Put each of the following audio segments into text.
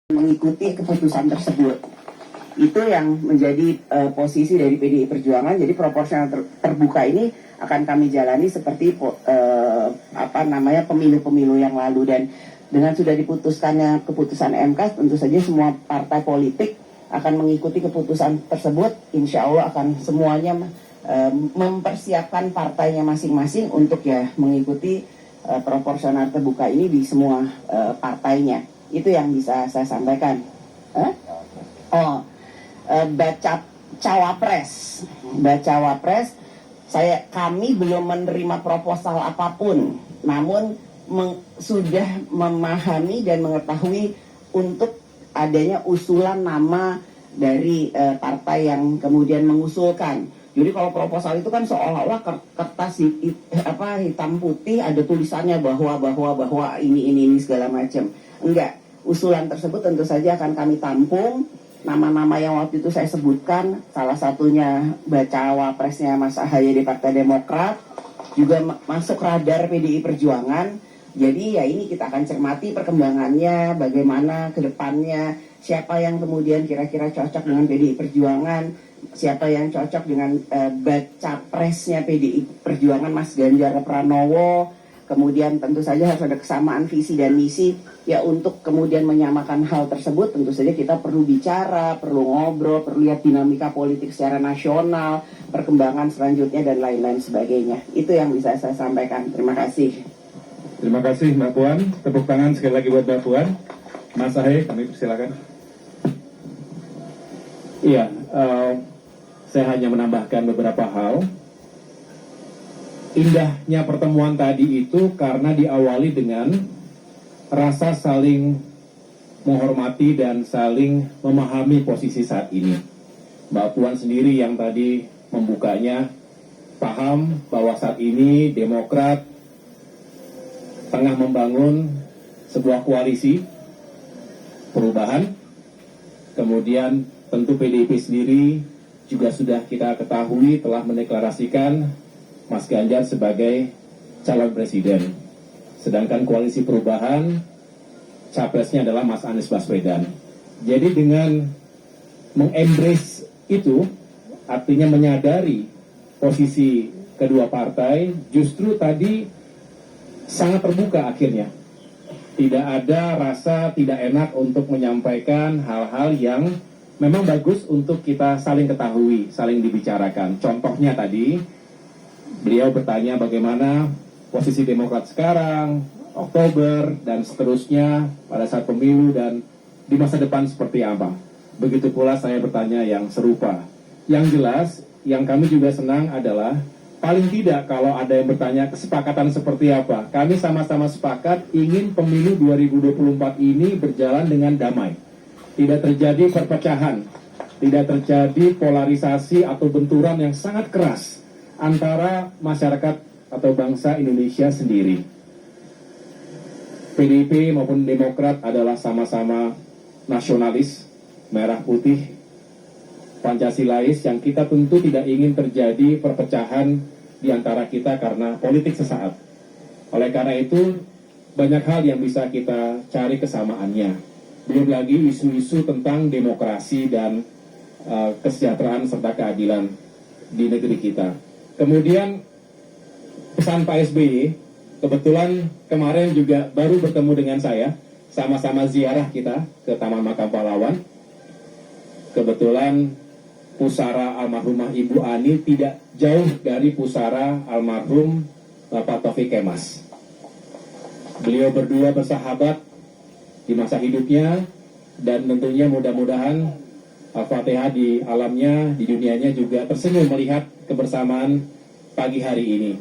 mengikuti keputusan tersebut. Itu yang menjadi posisi dari PDI Perjuangan. Jadi proporsional terbuka ini akan kami jalani seperti pemilu-pemilu yang lalu, dan dengan sudah diputuskannya keputusan MK, tentu saja semua partai politik akan mengikuti keputusan tersebut. Insya Allah akan semuanya mempersiapkan partainya masing-masing untuk ya mengikuti proporsional terbuka ini di semua partainya. Itu yang bisa saya sampaikan. Baca cawapres, kami belum menerima proposal apapun, namun sudah memahami dan mengetahui untuk adanya usulan nama dari partai yang kemudian mengusulkan. Jadi kalau proposal itu kan seolah-olah kertas hitam putih ada tulisannya bahwa ini segala macam. Enggak, usulan tersebut tentu saja akan kami tampung. Nama-nama yang waktu itu saya sebutkan, salah satunya bacawa presnya Mas Ahaye di Partai Demokrat, juga masuk radar PDI Perjuangan. Jadi ya ini kita akan cermati perkembangannya, bagaimana ke depannya, siapa yang kemudian kira-kira cocok dengan PDI Perjuangan, siapa yang cocok dengan baca presnya PDI Perjuangan Mas Ganjar Pranowo. Kemudian tentu saja harus ada kesamaan visi dan misi. Ya untuk kemudian menyamakan hal tersebut tentu saja kita perlu bicara, perlu ngobrol, perlu lihat dinamika politik secara nasional, perkembangan selanjutnya dan lain-lain sebagainya. Itu yang bisa saya sampaikan. Terima kasih. Terima kasih Mbak Puan. Tepuk tangan sekali lagi buat Mbak Puan. Mas Ahaye, kami persilakan. Iya, saya hanya menambahkan beberapa hal. Indahnya pertemuan tadi itu karena diawali dengan rasa saling menghormati dan saling memahami posisi saat ini. Mbak Puan sendiri yang tadi membukanya paham bahwa saat ini Demokrat tengah membangun sebuah koalisi perubahan. Kemudian tentu PDIP sendiri juga sudah kita ketahui telah mendeklarasikan Mas Ganjar sebagai calon presiden. Sedangkan koalisi perubahan, capresnya adalah Mas Anies Baswedan. Jadi dengan mengembrace itu, artinya menyadari posisi kedua partai, justru tadi sangat terbuka akhirnya. Tidak ada rasa tidak enak untuk menyampaikan hal-hal yang memang bagus untuk kita saling ketahui, saling dibicarakan. Contohnya tadi, beliau bertanya bagaimana posisi Demokrat sekarang, Oktober, dan seterusnya pada saat pemilu dan di masa depan seperti apa. Begitu pula saya bertanya yang serupa. Yang jelas, yang kami juga senang adalah paling tidak kalau ada yang bertanya kesepakatan seperti apa. Kami sama-sama sepakat ingin pemilu 2024 ini berjalan dengan damai. Tidak terjadi perpecahan, tidak terjadi polarisasi atau benturan yang sangat keras antara masyarakat atau bangsa Indonesia sendiri. PDIP maupun Demokrat adalah sama-sama nasionalis, merah putih, Pancasilais yang kita tentu tidak ingin terjadi perpecahan di antara kita karena politik sesaat. Oleh karena itu, banyak hal yang bisa kita cari kesamaannya. Belum lagi isu-isu tentang demokrasi dan kesejahteraan serta keadilan di negeri kita. Kemudian pesan Pak SBY, kebetulan kemarin juga baru bertemu dengan saya, sama-sama ziarah kita ke Taman Makam Pahlawan. Kebetulan pusara almarhumah Ibu Ani tidak jauh dari pusara almarhum Bapak Taufik Kemas. Beliau berdua bersahabat di masa hidupnya, dan tentunya mudah-mudahan Al-Fatihah di alamnya, di dunianya juga tersenyum melihat kebersamaan pagi hari ini.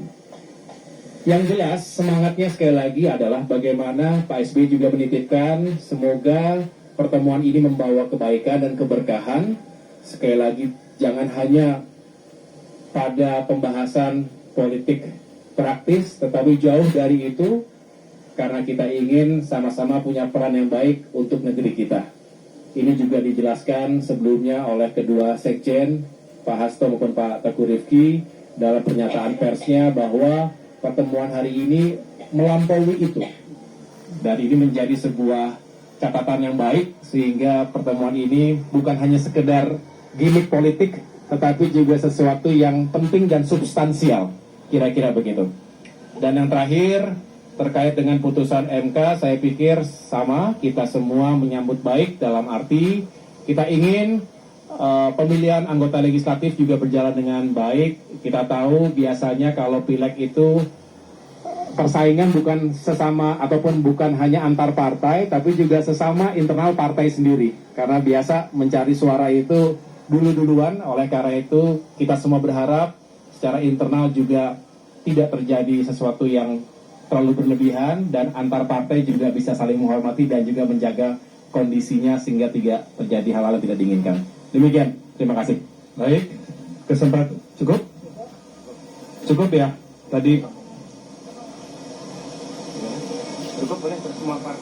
Yang jelas semangatnya sekali lagi adalah bagaimana Pak SBY juga menitipkan semoga pertemuan ini membawa kebaikan dan keberkahan. Sekali lagi jangan hanya pada pembahasan politik praktis, tetapi jauh dari itu karena kita ingin sama-sama punya peran yang baik untuk negeri kita. Ini juga dijelaskan sebelumnya oleh kedua sekjen, Pak Hasto maupun Pak Teguh Rifki, dalam pernyataan persnya bahwa pertemuan hari ini melampaui itu. Dan ini menjadi sebuah catatan yang baik sehingga pertemuan ini bukan hanya sekedar gimmick politik tetapi juga sesuatu yang penting dan substansial, kira-kira begitu. Dan yang terakhir terkait dengan putusan MK, saya pikir sama, kita semua menyambut baik dalam arti kita ingin pemilihan anggota legislatif juga berjalan dengan baik. Kita tahu biasanya kalau pileg itu persaingan bukan sesama ataupun bukan hanya antar partai, tapi juga sesama internal partai sendiri. Karena biasa mencari suara itu dulu-duluan, oleh karena itu kita semua berharap secara internal juga tidak terjadi sesuatu yang terlalu berlebihan dan antar partai juga bisa saling menghormati dan juga menjaga kondisinya sehingga tidak terjadi hal-hal yang tidak diinginkan. Demikian, terima kasih. Baik, kesempatan cukup? Cukup ya, tadi. Cukup boleh semua partai.